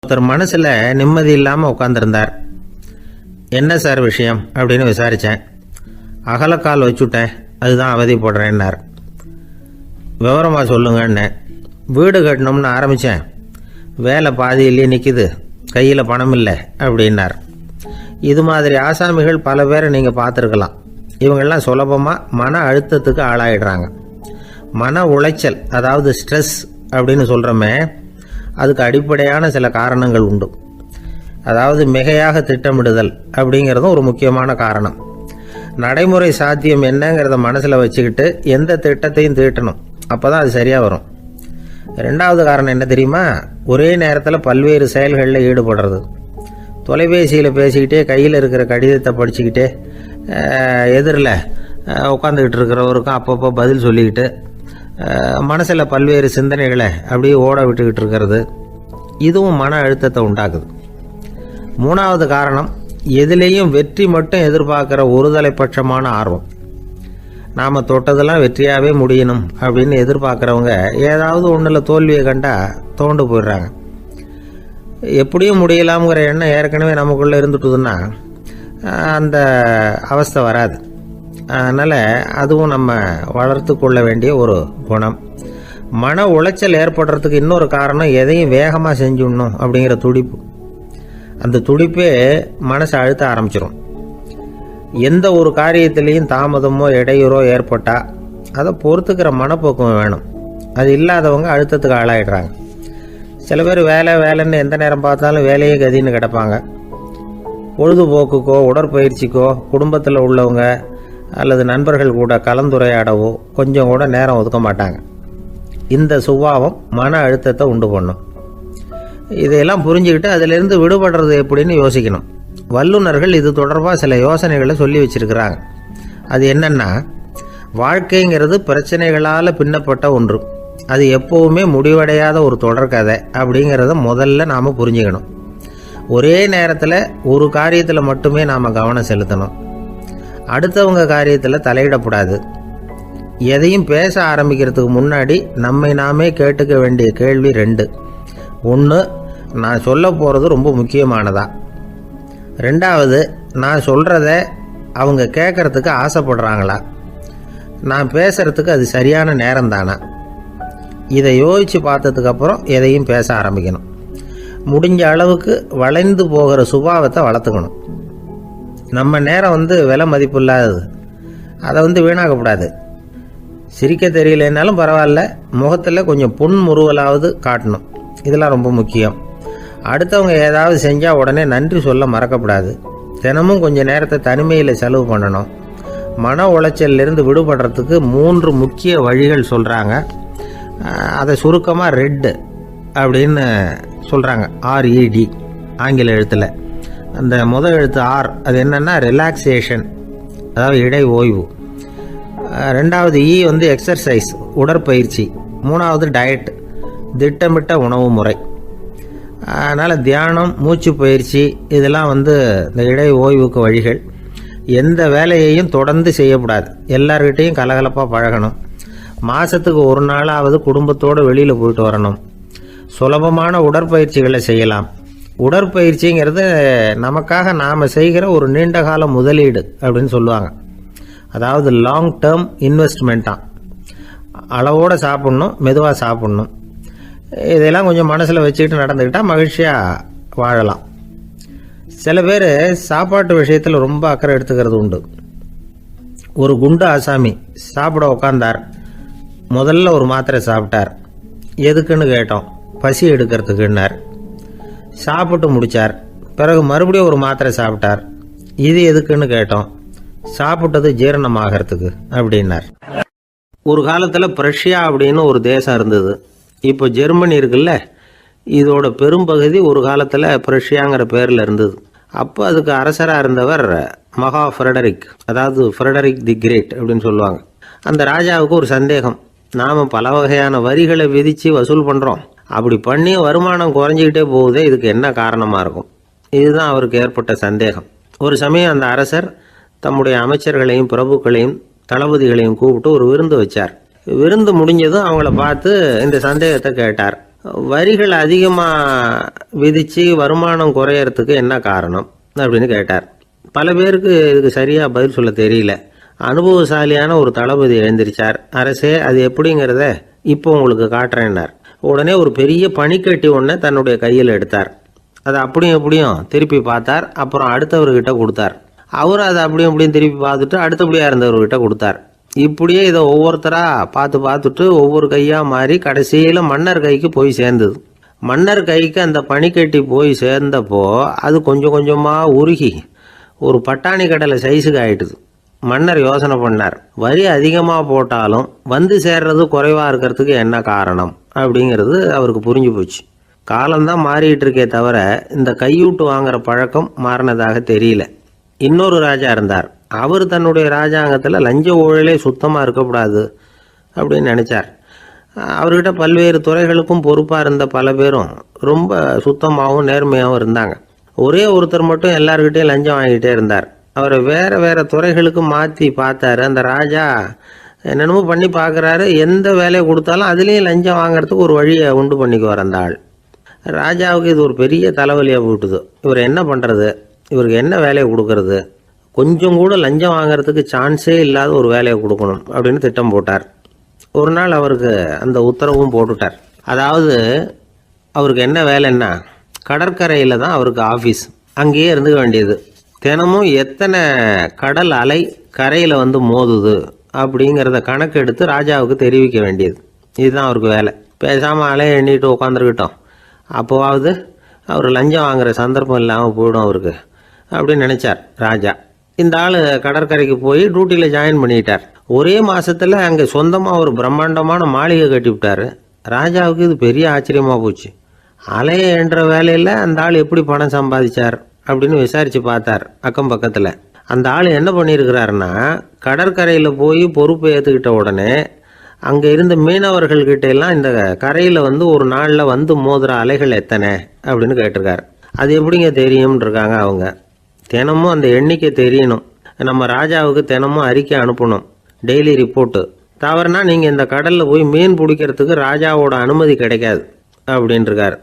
ஒருத்தர் மனசில் நிம்மதி இல்லாமல் உட்காந்துருந்தார். என்ன சார் விஷயம் அப்படின்னு விசாரித்தேன். அகலக்கால் வச்சுட்டேன், அதுதான் அவதிப்படுறேன்னார். விவரமாக சொல்லுங்கன்னு. வீடு கட்டணும்னு ஆரம்பித்தேன், வேலை பாதியிலேயே நிற்கிது, கையில் பணம் இல்லை அப்படின்னார். இது மாதிரி ஆசாமிகள் பல பேரை நீங்கள் பார்த்துருக்கலாம். இவங்கெல்லாம் சுலபமாக மன அழுத்தத்துக்கு ஆளாயிடுறாங்க. மன உளைச்சல், அதாவது ஸ்ட்ரெஸ் அப்படின்னு சொல்கிறோமே, அதுக்கு அடிப்படையான சில காரணங்கள் உண்டு. அதாவது மிகையாக திட்டமிடுதல் அப்படிங்கிறதும் ஒரு முக்கியமான காரணம். நடைமுறை சாத்தியம் என்னங்கிறத மனசில் வச்சுக்கிட்டு எந்த திட்டத்தையும் தீட்டணும், அப்போ தான் அது சரியாக வரும். ரெண்டாவது காரணம் என்ன தெரியுமா? ஒரே நேரத்தில் பல்வேறு செயல்களில் ஈடுபடுறது. தொலைபேசியில் பேசிக்கிட்டே கையில் இருக்கிற கடிதத்தை படிச்சுக்கிட்டே எதிரில் உட்காந்துக்கிட்டு இருக்கிறவருக்கும் அப்பப்போ பதில் சொல்லிக்கிட்டு மனசில் பல்வேறு சிந்தனைகளை அப்படியே ஓட விட்டுக்கிட்டு இருக்கிறது, இதுவும் மன அழுத்தத்தை உண்டாக்குது. மூணாவது காரணம், எதிலேயும் வெற்றி மட்டும் எதிர்பார்க்குற ஒருதலை பட்சமான ஆர்வம். நாம் தொட்டதெல்லாம் வெற்றியாகவே முடியணும் அப்படின்னு எதிர்பார்க்குறவங்க ஏதாவது ஒன்றில் தோல்வியை கண்டால் தோண்டு போயிடுறாங்க. எப்படியும் முடியலாம்ங்கிற எண்ணம் ஏற்கனவே நமக்குள்ளே இருந்துட்டுதுன்னா அந்த அவஸ்தை வராது. அதனால் அதுவும் நம்ம வளர்த்து கொள்ள வேண்டிய ஒரு குணம். மன உளைச்சல் ஏற்படுறதுக்கு இன்னொரு காரணம், எதையும் வேகமாக செஞ்சுடணும் அப்படிங்கிற துடிப்பு. அந்த துடிப்பே மனசை அழுத்த ஆரம்பிச்சிடும். எந்த ஒரு காரியத்திலையும் தாமதமோ இடையூறோ ஏற்பட்டால் அதை பொறுத்துக்கிற மனப்போக்கம் வேணும். அது இல்லாதவங்க அழுத்தத்துக்கு ஆளாயிடுறாங்க. சில பேர் வேலைன்னு எந்த நேரம் பார்த்தாலும் வேலையே கதின்னு கிடப்பாங்க. பொழுதுபோக்குக்கோ உடற்பயிற்சிக்கோ குடும்பத்தில் உள்ளவங்க அல்லது நண்பர்கள் கூட கலந்துரையாடவோ கொஞ்சம் கூட நேரம் ஒதுக்க மாட்டாங்க. இந்த சுபாவம் மன அழுத்தத்தை உண்டு பண்ணும். இதையெல்லாம் புரிஞ்சுக்கிட்டு அதிலிருந்து விடுபடுறது எப்படின்னு யோசிக்கணும். வல்லுநர்கள் இது தொடர்பாக சில யோசனைகளை சொல்லி வச்சிருக்கிறாங்க. அது என்னன்னா, வாழ்க்கைங்கிறது பிரச்சனைகளால் பின்னப்பட்ட ஒன்று. அது எப்போவுமே முடிவடையாத ஒரு தொடர்கதை அப்படிங்கிறத முதல்ல நாம் புரிஞ்சுக்கணும். ஒரே நேரத்தில் ஒரு காரியத்தில் மட்டுமே நாம் கவனம் செலுத்தணும். அடுத்தவங்க காரியத்தில் தலையிடக்கூடாது. எதையும் பேச ஆரம்பிக்கிறதுக்கு முன்னாடி நம்மை நாமே கேட்டுக்க வேண்டிய கேள்வி 2. 1, நான் சொல்ல போகிறது ரொம்ப முக்கியமானதா? 2வது, நான் சொல்கிறத அவங்க கேட்குறதுக்கு ஆசைப்படுறாங்களா? நான் பேசுகிறதுக்கு அது சரியான நேரம் தானா? இதை யோசித்து பார்த்ததுக்கப்புறம் எதையும் பேச ஆரம்பிக்கணும். முடிஞ்ச அளவுக்கு வளைந்து போகிற சுபாவத்தை வளர்த்துக்கணும். நம்ம நேரம் விலை மதிப்பு இல்லாதது, அதை வீணாக்கக்கூடாது. சிரிக்க தெரியலனாலும் பரவாயில்ல, முகத்தில் கொஞ்சம் புன்முறுவலாவது காட்டணும். இதெல்லாம் ரொம்ப முக்கியம். அடுத்தவங்க ஏதாவது செஞ்சால் உடனே நன்றி சொல்ல மறக்கக்கூடாது. தினமும் கொஞ்சம் நேரத்தை தனிமையில் செலவு பண்ணணும். மன உளைச்சலிருந்து விடுபடுறதுக்கு 3 முக்கிய வழிகள் சொல்கிறாங்க. அதை சுருக்கமாக ரெட் அப்படின்னு சொல்கிறாங்க. RED ஆங்கில எழுத்தில். அந்த முதல் எழுத்து R, அது என்னென்னா ரிலாக்ஸேஷன், அதாவது இடை ஓய்வு. 2வது E எக்ஸர்சைஸ், உடற்பயிற்சி. 3வது டயட், திட்டமிட்ட உணவு முறை. அதனால் தியானம், மூச்சு பயிற்சி இதெல்லாம் இந்த இடை ஓய்வுக்கு வழிகள். எந்த வேலையையும் தொடர்ந்து செய்யக்கூடாது. எல்லார்கிட்டையும் கலகலப்பாக பழகணும். மாதத்துக்கு ஒரு நாளாவது குடும்பத்தோடு வெளியில் போயிட்டு வரணும். சுலபமான உடற்பயிற்சிகளை செய்யலாம். உடற்பயிற்சிங்கிறது நமக்காக நாம் செய்கிற ஒரு நீண்டகால முதலீடு அப்படின்னு சொல்லுவாங்க. அதாவது லாங் டேர்ம் இன்வெஸ்ட்மெண்ட்டாக. அளவோடு சாப்பிட்ணும், மெதுவாக சாப்பிட்ணும். இதெல்லாம் கொஞ்சம் மனசில் வச்சுக்கிட்டு நடந்துக்கிட்டால் மகிழ்ச்சியாக வாழலாம். சில பேர் சாப்பாட்டு விஷயத்தில் ரொம்ப அக்கறை எடுத்துக்கிறது உண்டு. ஒரு குண்டு ஆசாமி சாப்பிட உக்காந்தார். முதல்ல ஒரு மாத்திரை சாப்பிட்டார். எதுக்குன்னு கேட்டோம். பசி எடுக்கிறதுக்குன்னார். சாப்பிட்டு முடித்தார். பிறகு மறுபடியும் ஒரு மாத்திரை சாப்பிட்டார். இது எதுக்குன்னு கேட்டோம். சாப்பிட்டது ஜீரணமாகறதுக்கு அப்படின்னார். ஒரு காலத்தில் பிரஷ்யா அப்படின்னு ஒரு தேசம் இருந்தது. இப்போ ஜெர்மனி இருக்குல்ல, இதோட பெரும்பகுதி ஒரு காலத்தில் பிரஷ்யாங்கிற பேரில் இருந்தது. அப்போ அதுக்கு அரசராக இருந்தவர் மகா ஃப்ரெடரிக், அதாவது ஃப்ரெடரிக் தி கிரேட் அப்படின்னு சொல்லுவாங்க. அந்த ராஜாவுக்கு ஒரு சந்தேகம். நாம் பல வகையான வரிகளை விதித்து வசூல் பண்ணுறோம், அப்படி பண்ணி வருமானம் குறைஞ்சிக்கிட்டே போகுதே, இதுக்கு என்ன காரணமாக இருக்கும்? இதுதான் அவருக்கு ஏற்பட்ட சந்தேகம். ஒரு சமயம் அந்த அரசர் தம்முடைய அமைச்சர்களையும் பிரபுக்களையும் தளபதிகளையும் கூப்பிட்டு ஒரு விருந்து வச்சார். விருந்து முடிஞ்சதும் அவங்கள பார்த்து இந்த சந்தேகத்தை கேட்டார். வரிகள் அதிகமாக விதித்து வருமானம் குறையறதுக்கு என்ன காரணம் அப்படின்னு கேட்டார். பல பேருக்கு இதுக்கு சரியாக பதில் சொல்ல தெரியல. அனுபவசாலியான ஒரு தளபதி எழுந்திருச்சார். அரசே, அது எப்படிங்கிறத இப்போ உங்களுக்கு காட்டுறேன்னார். உடனே ஒரு பெரிய பனிக்கட்டி ஒன்றை தன்னுடைய கையில் எடுத்தார். அதை அப்படியும் எப்படியும் திருப்பி பார்த்தார். அப்புறம் அடுத்தவர்கிட்ட கொடுத்தார். அவர் அதை அப்படியும் எப்படியும் திருப்பி பார்த்துட்டு அடுத்தபடியாக இருந்தவர்கிட்ட கொடுத்தார். இப்படியே இதை ஒவ்வொருத்தராக பார்த்துட்டு ஒவ்வொரு கையாக மாறி கடைசியில் மன்னர் கைக்கு போய் சேர்ந்தது. மன்னர் கைக்கு அந்த பனிக்கட்டி போய் சேர்ந்தப்போ அது கொஞ்சம் கொஞ்சமாக உருகி ஒரு பட்டாணி கடலை சைஸுக்கு ஆயிட்டுது. மன்னர் யோசனை பண்ணார், வரி அதிகமாக போட்டாலும் வந்து சேர்றது குறைவாக இருக்கிறதுக்கு என்ன காரணம் அப்படிங்கிறது அவருக்கு புரிஞ்சு போச்சு. காலம்தான் மாறிட்டு இருக்கே தவிர இந்த கையூட்டு வாங்குற பழக்கம் மாறினதாக தெரியல. இன்னொரு ராஜா இருந்தார். அவர் தன்னுடைய ராஜாங்கத்தில் லஞ்ச ஊழலே சுத்தமாக இருக்கக்கூடாது அப்படின்னு நினச்சார். அவர்கிட்ட பல்வேறு துறைகளுக்கும் பொறுப்பாக இருந்த பல பேரும் ரொம்ப சுத்தமாகவும் நேர்மையாகவும் இருந்தாங்க. ஒரே ஒருத்தர் மட்டும் எல்லார்கிட்டையும் லஞ்சம் வாங்கிட்டே இருந்தார். அவரை வேறு வேறு துறைகளுக்கு மாற்றி பார்த்தாரு. அந்த ராஜா என்னென்னமோ பண்ணி பார்க்குறாரு. எந்த வேலையை கொடுத்தாலும் அதுலேயும் லஞ்சம் வாங்கிறதுக்கு ஒரு வழியை உண்டு பண்ணிக்குவார் அந்த ஆள். ராஜாவுக்கு இது ஒரு பெரிய தலைவலியாக போட்டுது. இவர் என்ன பண்ணுறது, இவருக்கு என்ன வேலையை கொடுக்கறது, கொஞ்சம் கூட லஞ்சம் வாங்கிறதுக்கு சான்ஸே இல்லாத ஒரு வேலையை கொடுக்கணும் அப்படின்னு திட்டம் போட்டார். ஒரு நாள் அவருக்கு அந்த உத்தரவும் போட்டுட்டார். அதாவது அவருக்கு என்ன வேலைன்னா, கடற்கரையில் தான் அவருக்கு ஆஃபீஸ். அங்கேயே இருந்துக்க வேண்டியது. தினமும் எத்தனை கடல் அலை கரையில் வந்து மோதுது அப்படிங்கிறத கணக்கெடுத்து ராஜாவுக்கு தெரிவிக்க வேண்டியது. இதுதான் அவருக்கு வேலை. பேசாமல் அலையை எண்ணிட்டு உட்காந்துருக்கிட்டோம், அப்போவாவது அவர் லஞ்சம் வாங்குகிற சந்தர்ப்பம் இல்லாமல் போயிடும் அவருக்கு அப்படின்னு நினச்சார் ராஜா. இந்த ஆள் கடற்கரைக்கு போய் டியூட்டியில் ஜாயின் பண்ணிட்டார். ஒரே மாதத்தில் அங்கே சொந்தமாக ஒரு பிரம்மாண்டமான மாளிகை கட்டிவிட்டார். ராஜாவுக்கு இது பெரிய ஆச்சரியமாக போச்சு. அலையை என்ற வேலையில் அந்த ஆள் எப்படி பணம் சம்பாதிச்சார் அப்படின்னு விசாரித்து பார்த்தார் அக்கம் பக்கத்தில். அந்த ஆள் என்ன பண்ணியிருக்கிறாருன்னா, கடற்கரையில் போய் பொறுப்பு ஏற்றுக்கிட்ட உடனே அங்கே இருந்த மீனவர்கள்கிட்ட எல்லாம் இந்த கரையில் வந்து ஒரு நாளில் வந்து மோதுகிற அலைகள் எத்தனை அப்படின்னு கேட்டிருக்காரு. அது எப்படிங்க தெரியும்னு இருக்காங்க அவங்க. தினமும் அந்த எண்ணிக்கை தெரியணும். நம்ம ராஜாவுக்கு தினமும் அறிக்கை அனுப்பணும், டெய்லி ரிப்போர்ட்டு. தவறுனா நீங்கள் இந்த கடலில் போய் மீன் பிடிக்கிறதுக்கு ராஜாவோட அனுமதி கிடைக்காது அப்படின்ட்டுருக்காரு.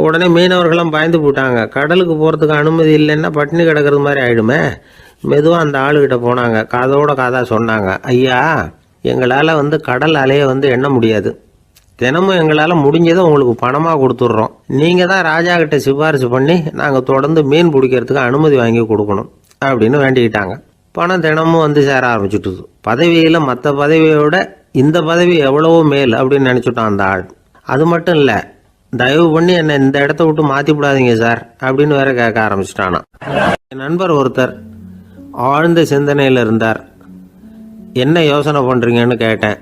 உடனே மீனவர்களும் பயந்து போட்டாங்க. கடலுக்கு போகிறதுக்கு அனுமதி இல்லைன்னா பட்டினி கிடக்கிறது மாதிரி ஆகிடுமே. மெதுவாக அந்த ஆளுகிட்ட போனாங்க. காதோட காதாக சொன்னாங்க, ஐயா, எங்களால் வந்து கடல் அலையை வந்து எண்ண முடியாது. தினமும் எங்களால் முடிஞ்சதை உங்களுக்கு பணமாக கொடுத்துட்றோம். நீங்கள் தான் ராஜா கிட்ட சிபாரிசு பண்ணி நாங்கள் தொடர்ந்து மீன் பிடிக்கிறதுக்கு அனுமதி வாங்கி கொடுக்கணும் அப்படின்னு வேண்டிக்கிட்டாங்க. பணம் தினமும் வந்து சேர ஆரம்பிச்சுட்டுது. பதவியில் மற்ற பதவியோட இந்த பதவி எவ்வளவோ மேல் அப்படின்னு நினச்சிட்டான் அந்த ஆள். அது மட்டும் இல்லை, தயவு பண்ணி என்னை இந்த இடத்த விட்டு மாற்றி விடாதீங்க சார் அப்படின்னு வேற கேட்க ஆரம்பிச்சிட்டானா. என் நண்பர் ஒருத்தர் ஆழ்ந்த சிந்தனையில் இருந்தார். என்ன யோசனை பண்ணுறீங்கன்னு கேட்டேன்.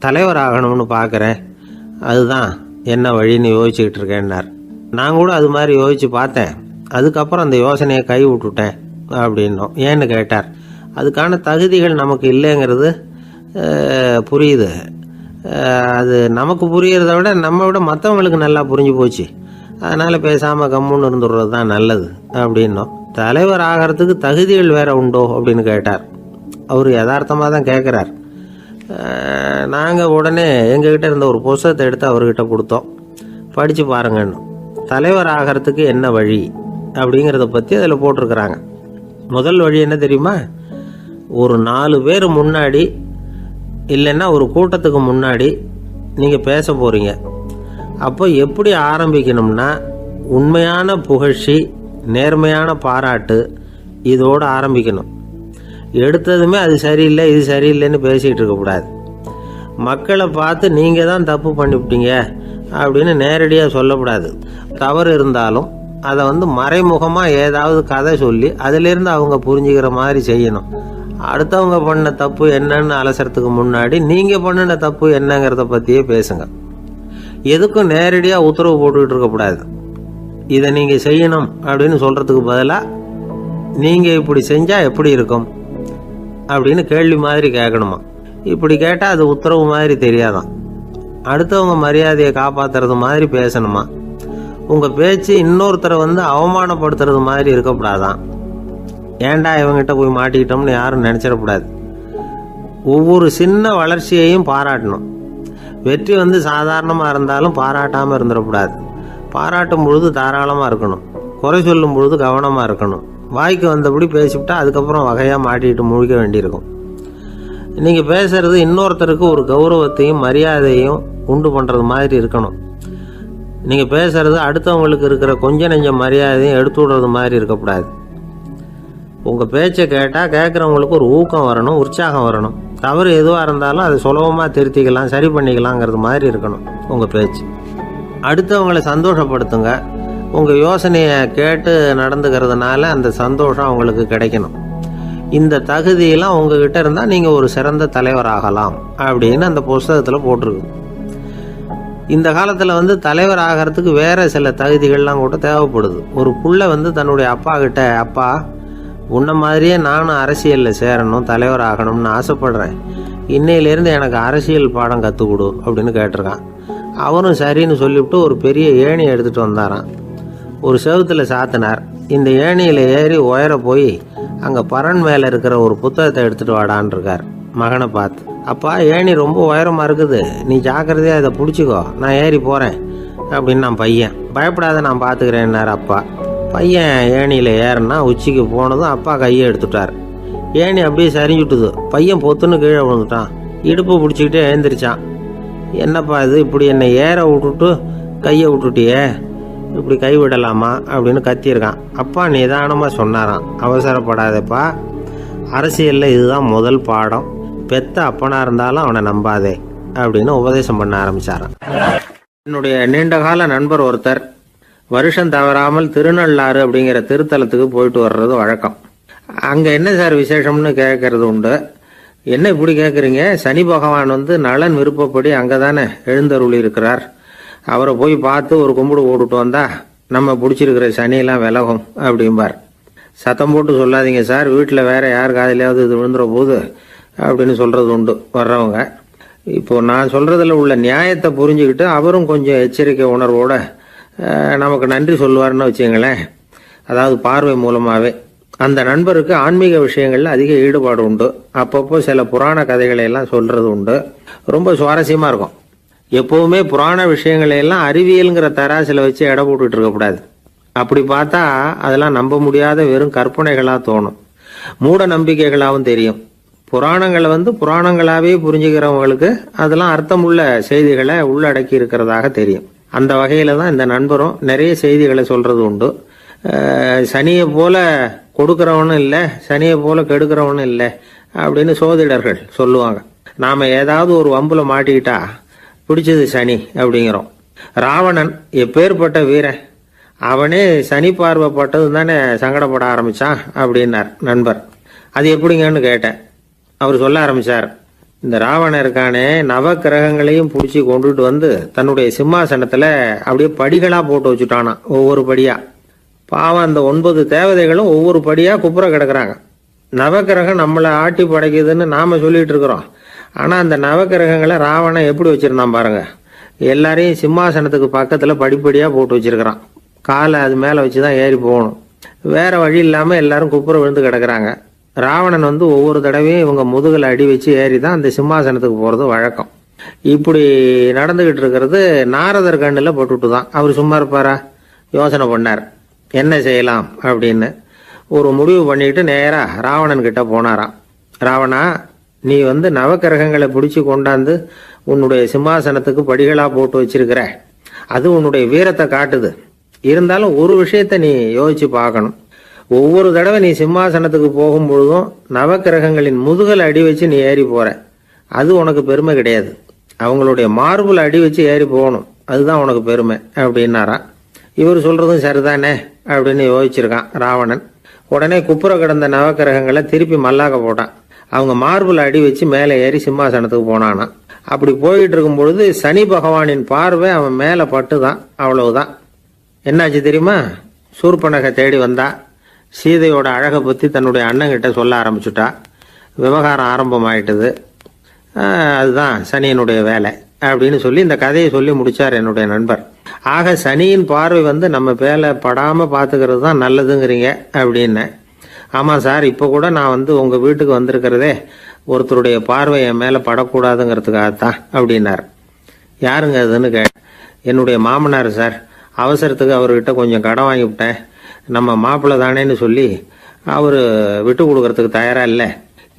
தலைவர் ஆகணும்னு பார்க்குறேன், அதுதான் என்ன வழின்னு யோசிச்சுக்கிட்டு இருக்கேன்னார். நான் கூட அது மாதிரி யோசித்து பார்த்தேன். அதுக்கப்புறம் அந்த யோசனையை கை விட்டுட்டேன் அப்படின்னோம். ஏன்னு கேட்டார். அதுக்கான தகுதிகள் நமக்கு இல்லைங்கிறது புரியுது. அது நமக்கு புரியறத விட நம்ம விட மற்றவங்களுக்கு நல்லா புரிஞ்சு போச்சு. அதனால் பேசாமல் கம்முன்னு இருந்துடுறது தான் நல்லது அப்படின்னோம். தலைவர் ஆகிறதுக்கு தகுதிகள் வேற உண்டோ அப்படின்னு கேட்டார். அவர் யதார்த்தமாக தான் கேட்குறார். நாங்கள் உடனே எங்ககிட்ட இருந்த ஒரு புத்தகத்தை எடுத்து அவர்கிட்ட கொடுத்தோம். படித்து பாருங்கன்னு. தலைவர் ஆகிறதுக்கு என்ன வழி அப்படிங்கிறத பற்றி அதில் போட்டிருக்கிறாங்க. முதல் வழி என்ன தெரியுமா? ஒரு 4 பேர் முன்னாடி இல்லைன்னா ஒரு கூட்டத்துக்கு முன்னாடி நீங்கள் பேச போகிறீங்க. அப்போ எப்படி ஆரம்பிக்கணும்னா, உண்மையான புகழ்ச்சி, நேர்மையான பாராட்டு, இதோடு ஆரம்பிக்கணும். எடுத்ததுமே அது சரியில்லை இது சரியில்லைன்னு பேசிகிட்டு இருக்கக்கூடாது. மக்களை பார்த்து நீங்கள் தான் தப்பு பண்ணிவிட்டீங்க அப்படின்னு நேரடியாக சொல்லக்கூடாது. தவறு இருந்தாலும் அதை வந்து மறைமுகமாக ஏதாவது கதை சொல்லி அதிலிருந்து அவங்க புரிஞ்சுக்கிற மாதிரி செய்யணும். அடுத்தவங்க பண்ண தப்பு என்னன்னு அலசறதுக்கு முன்னாடி நீங்கள் பண்ணின தப்பு என்னங்கிறத பற்றியே பேசுங்க. எதுக்கும் நேரடியாக உத்தரவு போட்டுக்கிட்டு இருக்கக்கூடாது. இதை நீங்கள் செய்யணும் அப்படின்னு சொல்கிறதுக்கு பதிலாக நீங்கள் இப்படி செஞ்சால் எப்படி இருக்கும் அப்படின்னு கேள்வி மாதிரி கேட்கணுமா. இப்படி கேட்டால் அது உத்தரவு மாதிரி தெரியாதான். அடுத்தவங்க மரியாதையை காப்பாற்றுறது மாதிரி பேசணுமா. உங்கள் பேச்சு இன்னொருத்தரை வந்து அவமானப்படுத்துறது மாதிரி இருக்கக்கூடாதான். ஏன்டா இவங்ககிட்ட போய் மாட்டிக்கிட்டோம்னு யாரும் நினச்சிடக்கூடாது. ஒவ்வொரு சின்ன வளர்ச்சியையும் பாராட்டணும். வெற்றி வந்து சாதாரணமாக இருந்தாலும் பாராட்டாமல் இருந்துடக்கூடாது. பாராட்டும் பொழுது தாராளமாக இருக்கணும், குறை சொல்லும் பொழுது கவனமாக இருக்கணும். வாய்க்கு வந்தபடி பேசிவிட்டா அதுக்கப்புறம் வகையாக மாட்டிட்டு முழிக்க வேண்டியிருக்கும். நீங்கள் பேசுகிறது இன்னொருத்தருக்கு ஒரு கௌரவத்தையும் மரியாதையும் உண்டு பண்ணுறது மாதிரி இருக்கணும். நீங்கள் பேசுகிறது அடுத்தவங்களுக்கு இருக்கிற கொஞ்ச நெஞ்ச மரியாதையும் எடுத்து விடுறது மாதிரி இருக்கக்கூடாது. உங்கள் பேச்சை கேட்டால் கேட்குறவங்களுக்கு ஒரு ஊக்கம் வரணும், உற்சாகம் வரணும். தவறு எதுவாக இருந்தாலும் அதை சுலபமாக திருத்திக்கலாம், சரி பண்ணிக்கலாங்கிறது மாதிரி இருக்கணும் உங்கள் பேச்சு. அடுத்தவங்களை சந்தோஷப்படுத்துங்க. உங்கள் யோசனையை கேட்டு நடந்துக்கிறதுனால அந்த சந்தோஷம் அவங்களுக்கு கிடைக்கணும். இந்த தகுதியெல்லாம் உங்ககிட்ட இருந்தால் நீங்கள் ஒரு சிறந்த தலைவராகலாம் அப்படின்னு அந்த புஸ்தகத்தில் போட்டிருக்கு. இந்த காலத்தில் வந்து தலைவர் ஆகிறதுக்கு வேறு சில தகுதிகள்லாம் கூட தேவைப்படுது. ஒரு புள்ள வந்து தன்னுடைய அப்பா கிட்ட, அப்பா உன்ன மாதிரியே நானும் அரசியலில் சேரணும், தலைவர் ஆகணும்னு ஆசைப்படுறேன், இன்னையிலேருந்து எனக்கு அரசியல் பாடம் கற்றுக் கொடு அப்படின்னு கேட்டிருக்கான். அவரும் சரின்னு சொல்லிவிட்டு ஒரு பெரிய ஏணியை எடுத்துகிட்டு வந்தாரான். ஒரு செவுத்தில் சாத்தினார். இந்த ஏணியில் ஏறி உயர போய் அங்கே பரன் மேலே இருக்கிற ஒரு புத்தகத்தை எடுத்துகிட்டு வாடான் இருக்கார். மகனை பார்த்து, அப்பா ஏணி ரொம்ப உயரமாக இருக்குது, நீ ஜாக்கிரதையாக இதை பிடிச்சிக்கோ, நான் ஏறி போகிறேன் அப்படின்னு நான் பையன். பயப்படாத, நான் பார்த்துக்கிறேன்னார் அப்பா. பையன் ஏணியில் ஏறினா உச்சிக்கு போனதும் அப்பா கையை எடுத்துட்டார். ஏணி அப்படியே சரிஞ்சுட்டுது. பையன் பொத்துன்னு கீழே விழுந்துட்டான். இடுப்பு பிடிச்சிக்கிட்டே எழுந்திரிச்சான். என்னப்பா இது, இப்படி என்னை ஏற விட்டுட்டு கையை விட்டுட்டியே, இப்படி கை விடலாமா அப்படின்னு கத்தியிருக்கான். அப்பா நிதானமாக சொன்னாராம், அவசரப்படாதேப்பா, அரசியலில் இதுதான் முதல் பாடம், பெத்த அப்பனாக இருந்தாலும் அவனை நம்பாதே அப்படின்னு உபதேசம் பண்ண ஆரம்பித்தாரான். என்னுடைய நீண்டகால நண்பர் ஒருத்தர் வருஷம் தவறாமல் திருநள்ளாறு அப்படிங்கிற திருத்தலத்துக்கு போயிட்டு வர்றது வழக்கம். அங்கே என்ன சார் விசேஷம்னு கேட்கறது உண்டு. என்ன இப்படி கேட்குறீங்க, சனி பகவான் வந்து நலன் விருப்பப்படி அங்கே தானே எழுந்தருளி இருக்கிறார், அவரை போய் பார்த்து ஒரு கும்பிடு போட்டுட்டு வந்தா நம்ம பிடிச்சிருக்கிற சனியெல்லாம் விலகும் அப்படிம்பார். சத்தம் போட்டு சொல்லாதீங்க சார், வீட்டில் வேற யார் காதிலையாவது இது விழுந்துற போது அப்படின்னு சொல்கிறது உண்டு வர்றவங்க. இப்போது நான் சொல்கிறதுல உள்ள நியாயத்தை புரிஞ்சுக்கிட்டு அவரும் கொஞ்சம் எச்சரிக்கை உணர்வோட நமக்கு நன்றி சொல்லுவார்னு வச்சுங்களேன். அதாவது பார்வை மூலமாகவே. அந்த நண்பருக்கு ஆன்மீக விஷயங்களில் அதிக ஈடுபாடு உண்டு. அப்பப்போ சில புராண கதைகளை எல்லாம் சொல்கிறது உண்டு. ரொம்ப சுவாரஸ்யமாக இருக்கும். எப்போவுமே புராண விஷயங்களையெல்லாம் அறிவியலுங்கிற தராசில் வச்சு எடை போட்டுட்டு இருக்கக்கூடாது. அப்படி பார்த்தா அதெல்லாம் நம்ப முடியாத வெறும் கற்பனைகளாக தோணும், மூட நம்பிக்கைகளாகவும் தெரியும். புராணங்களை வந்து புராணங்களாகவே புரிஞ்சுக்கிறவங்களுக்கு அதெல்லாம் அர்த்தமுள்ள செய்திகளை உள்ளடக்கி இருக்கிறதாக தெரியும். அந்த வகையில் தான் இந்த நண்பரும் நிறைய செய்திகளை சொல்கிறது உண்டு. சனியை போல கொடுக்குறவனும் இல்லை, சனியை போல கெடுக்கிறவனும் இல்லை அப்படின்னு சோதிடர்கள் சொல்லுவாங்க. நாம் ஏதாவது ஒரு வம்புல மாட்டிக்கிட்டா பிடிச்சது சனி அப்படிங்கிறோம். ராவணன் எப்பேற்பட்ட வீரன், அவனே சனி பார்வைப்பட்டது தானே சங்கடப்பட ஆரம்பித்தான் அப்படின்னார் நண்பர். அது எப்படிங்கன்னு கேட்டேன். அவர் சொல்ல ஆரம்பித்தார், இந்த ராவணன் இருக்கானே நவ கிரகங்களையும் பிடிச்சி கொண்டுட்டு வந்து தன்னுடைய சிம்மாசனத்தில் அப்படியே படிகளாக போட்டு வச்சுட்டானா, ஒவ்வொரு படியாக. பாவம் அந்த 9 தேவதைகளும் ஒவ்வொரு படியாக குப்புற கிடக்குறாங்க. நவக்கிரகம் நம்மளை ஆட்டி படைக்குதுன்னு நாம் சொல்லிட்டு இருக்கிறோம். ஆனால் அந்த நவக்கிரகங்களை ராவணன் எப்படி வச்சுருந்தான் பாருங்க. எல்லாரையும் சிம்மாசனத்துக்கு பக்கத்தில் படிப்படியாக போட்டு வச்சிருக்கிறான். காலை அது மேலே வச்சு தான் ஏறி போகணும். வேறு வழி இல்லாமல் எல்லாரும் குப்புற விழுந்து கிடக்குறாங்க. ராவணன் வந்து ஒவ்வொரு தடவையும் இவங்க முதுகில் அடி வச்சு ஏறி தான் அந்த சிம்மாசனத்துக்கு போகிறது வழக்கம். இப்படி நடந்துக்கிட்டு இருக்கிறது நாரதர் கண்ணில் பட்டுட்டு தான். அவர் சும்மா இருப்பாரா? யோசனை பண்ணார் என்ன செய்யலாம் அப்படின்னு. ஒரு முடிவு பண்ணிட்டு நேராக ராவணன் கிட்ட போனாராம். ராவணா, நீ வந்து நவக்கிரகங்களை பிடிச்சி கொண்டாந்து உன்னுடைய சிம்மாசனத்துக்கு படிகளாக போட்டு வச்சிருக்கிற, அது உன்னுடைய வீரத்தை காட்டுது. இருந்தாலும் ஒரு விஷயத்த நீ யோசிச்சு பார்க்கணும். ஒவ்வொரு தடவை நீ சிம்மாசனத்துக்கு போகும் பொழுதும் நவக்கிரகங்களின் முதுகல் அடி வச்சு நீ ஏறி போற, அது உனக்கு பெருமை கிடையாது. அவங்களுடைய மார்புல அடி வச்சு ஏறி போகணும், அதுதான் உனக்கு பெருமை அப்படின்னாரா. இவர் சொல்றதும் சரிதானே அப்படின்னு யோசிச்சிருக்கான் ராவணன். உடனே குப்புற கிடந்த நவக்கிரகங்களை திருப்பி மல்லாக்க போட்டான். அவங்க மார்புல அடி வச்சு மேலே ஏறி சிம்மாசனத்துக்கு போனானா. அப்படி போயிட்டு இருக்கும் பொழுது சனி பகவானின் பார்வை அவன் மேலே பட்டுதான். அவ்வளவுதான். என்னாச்சு தெரியுமா? சூர்பனகை தேடி வந்தா. சீதையோட அழகை பற்றி தன்னுடைய அண்ணங்கிட்ட சொல்ல ஆரம்பிச்சுட்டா. விவகாரம் ஆரம்பமாயிட்டது. அதுதான் சனியினுடைய வேலை அப்படின்னு சொல்லி இந்த கதையை சொல்லி முடிச்சார் என்னுடைய நண்பர். ஆக சனியின் பார்வை வந்து நம்ம பேல படாமல் பார்த்துக்கிறது தான் நல்லதுங்கிறீங்க அப்படின்னு. ஆமாம் சார், இப்போ கூட நான் வந்து உங்கள் வீட்டுக்கு வந்திருக்கிறதே ஒருத்தருடைய பார்வை என் மேலே படக்கூடாதுங்கிறதுக்காகத்தான் அப்படின்னார். யாருங்க அதுன்னு என்னுடைய மாமனார் சார். அவசரத்துக்கு அவர்கிட்ட கொஞ்சம் கடன் வாங்கிவிட்டேன். நம்ம மாப்பிள்ளை தானேன்னு சொல்லி அவர் விட்டு கொடுக்கறதுக்கு தயாராக இல்லை.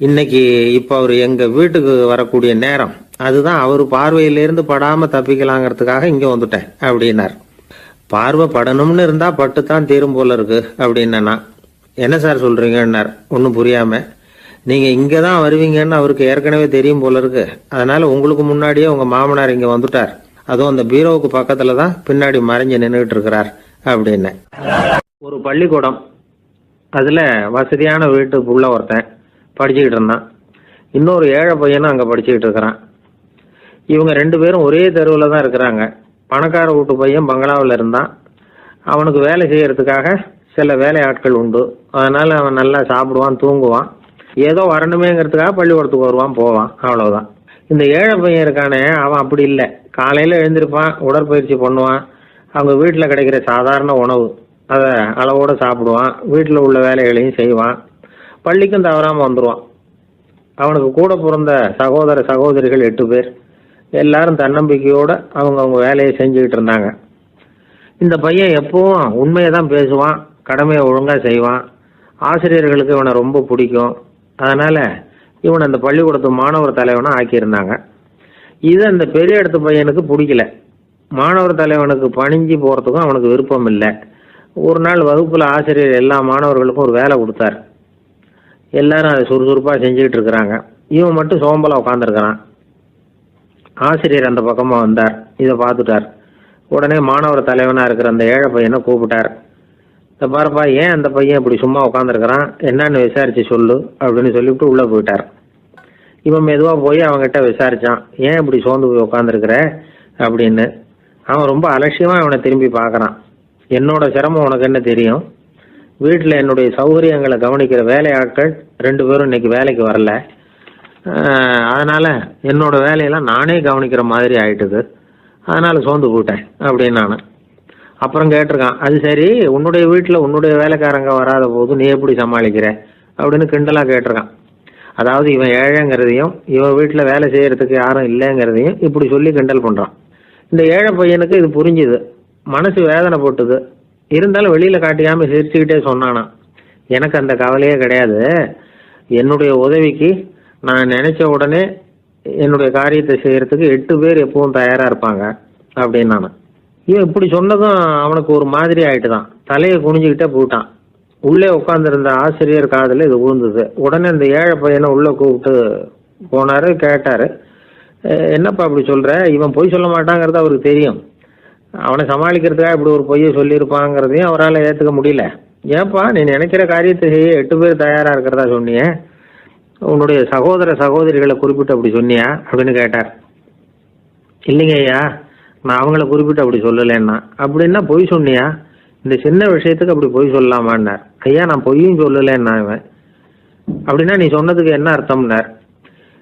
இன்னைக்கு இப்போ அவர் எங்கள் வீட்டுக்கு வரக்கூடிய நேரம், அதுதான் அவர் பார்வையிலேருந்து படாமல் தப்பிக்கலாங்கிறதுக்காக இங்கே வந்துட்டேன் அப்படின்னார். பார்வை படணும்னு இருந்தால் பட்டு தான் தீரும் போல இருக்கு அப்படின்னா. என்ன சார் சொல்கிறீங்கன்னார் ஒன்றும் புரியாமல். நீங்கள் இங்கே தான் வருவீங்கன்னு அவருக்கு ஏற்கனவே தெரியும் போல இருக்கு. அதனால் உங்களுக்கு முன்னாடியே உங்கள் மாமனார் இங்கே வந்துட்டார். அதுவும் அந்த பீரோவுக்கு பக்கத்தில் தான் பின்னாடி மறைஞ்சு நின்றுட்டு இருக்கிறார் அப்படின்னு. ஒரு பள்ளிக்கூடம், அதில் வசதியான வீட்டுக்குள்ள ஒருத்தன் படிச்சுக்கிட்டு இருந்தான். இன்னொரு ஏழை பையனும் அங்கே படிச்சுக்கிட்டு இருக்கிறான். இவங்க 2 பேரும் ஒரே தெருவில் தான் இருக்கிறாங்க. பணக்கார வீட்டு பையன் பங்களாவில் இருந்தான். அவனுக்கு வேலை செய்யறதுக்காக சில வேலை ஆட்கள் உண்டு. அதனால் அவன் நல்லா சாப்பிடுவான், தூங்குவான். ஏதோ வரணுமேங்கிறதுக்காக பள்ளிக்கூடத்துக்கு வருவான், போவான், அவ்வளவுதான். இந்த ஏழை பையன் இருக்கானே, அவன் அப்படி இல்லை. காலையில் எழுந்திருப்பான், உடற்பயிற்சி பண்ணுவான், அவங்க வீட்டில் கிடைக்கிற சாதாரண உணவு அதை அளவோடு சாப்பிடுவான், வீட்டில் உள்ள வேலைகளையும் செய்வான், பள்ளிக்கும் தவறாமல் வந்துடுவான். அவனுக்கு கூட பிறந்த சகோதர சகோதரிகள் 8 பேர். எல்லாரும் தன்னம்பிக்கையோடு அவங்க வேலையை செஞ்சுக்கிட்டு இருந்தாங்க. இந்த பையன் எப்பவும் உண்மையை தான் பேசுவான், கடமையை ஒழுங்காக செய்வான். ஆசிரியர்களுக்கு இவனை ரொம்ப பிடிக்கும். அதனால் இவனை அந்த பள்ளிக்கூடத்து மாணவர் தலைவனாக ஆக்கியிருந்தாங்க. இது அந்த பெரிய இடத்து பையனுக்கு பிடிக்கல. மாணவர் தலைவனுக்கு பணிஞ்சு போகிறதுக்கும் அவனுக்கு விருப்பம் இல்லை. ஒரு நாள் வகுப்பில் ஆசிரியர் எல்லா மாணவர்களுக்கும் ஒரு வேலை கொடுத்தார். எல்லாரும் அதை சுறுசுறுப்பாக செஞ்சுக்கிட்டு இருக்கிறாங்க. இவன் மட்டும் சோம்பலாக உட்காந்துருக்கிறான். ஆசிரியர் அந்த பக்கமாக வந்தார். இதை பார்த்துட்டார். உடனே மாணவர் தலைவனாக இருக்கிற அந்த ஏழை பையனை கூப்பிட்டார். இந்த பாருப்பா, ஏன் அந்த பையன் இப்படி சும்மா உட்காந்துருக்கிறான், என்னன்னு விசாரிச்சு சொல்லு அப்படின்னு சொல்லிவிட்டு உள்ளே போயிட்டார். இவன் மெதுவாக போய் அவங்ககிட்ட விசாரிச்சான், ஏன் இப்படி சோர்ந்து போய் உட்காந்துருக்கிற அப்படின்னு. அவன் ரொம்ப அலட்சியமாக அவனை திரும்பி பார்க்குறான். என்னோட சிரமம் உனக்கு என்ன தெரியும்? வீட்டில் என்னுடைய சௌகரியங்களை கவனிக்கிற வேலை ஆட்கள் 2 பேரும் இன்னைக்கு வேலைக்கு வரல. அதனால் என்னோட வேலையெல்லாம் நானே கவனிக்கிற மாதிரி ஆயிட்டுது. அதனால் சோர்ந்து போயிட்டேன் அப்படின்னு நான். அப்புறம் கேட்டிருக்கான், அது சரி, உன்னுடைய வீட்டில் உன்னுடைய வேலைக்காரங்க வராத போது நீ எப்படி சமாளிக்கிற அப்படின்னு கிண்டலாக கேட்டிருக்கான். அதாவது இவன் ஏழைங்கிறதையும் இவன் வீட்டில் வேலை செய்யறதுக்கு யாரும் இல்லைங்கிறதையும் இப்படி சொல்லி கிண்டல் பண்ணுறான். இந்த ஏழை பையனுக்கு இது புரிஞ்சுது. மனசு வேதனை போட்டுது. இருந்தாலும் வெளியில் காட்டிக்காமல் சிரிச்சுக்கிட்டே சொன்னானா, எனக்கு அந்த கவலையே கிடையாது. என்னுடைய உதவிக்கு நான் நினைச்ச உடனே என்னுடைய காரியத்தை செய்யறதுக்கு 8 பேர் எப்பவும் தயாராக இருப்பாங்க அப்படின்னு நான். இவன் இப்படி சொன்னதும் அவனுக்கு ஒரு மாதிரி ஆயிட்டு தான். தலையை குனிஞ்சுக்கிட்டே போயிட்டான். உள்ளே உட்காந்துருந்த ஆசிரியர் காதில் இது விழுந்தது. உடனே இந்த ஏழை பையனை உள்ளே கூப்பிட்டு போனார். கேட்டார், என்னப்பா அப்படி சொல்கிற? இவன் பொய் சொல்ல மாட்டாங்கிறது அவருக்கு தெரியும். அவனை சமாளிக்கிறதுக்காக இப்படி ஒரு பொய்யை சொல்லியிருப்பாங்கிறதையும் அவரால் ஏற்றுக்க முடியல. ஏன்ப்பா, நீ நினைக்கிற காரியத்தை செய்ய 8 பேர் தயாராக இருக்கிறதா சொன்னியே, உன்னுடைய சகோதர சகோதரிகளை குறிப்பிட்டு அப்படி சொன்னியா அப்படின்னு கேட்டார். இல்லைங்க ஐயா, நான் அவங்கள குறிப்பிட்டு அப்படி சொல்லலைன்னா. அப்படின்னா பொய் சொன்னியா? இந்த சின்ன விஷயத்துக்கு அப்படி பொய் சொல்லலாமான்னார். ஐயா, நான் பொய்யும் சொல்லலைன்னா. இவன் அப்படின்னா நீ சொன்னதுக்கு என்ன அர்த்தம்னார்.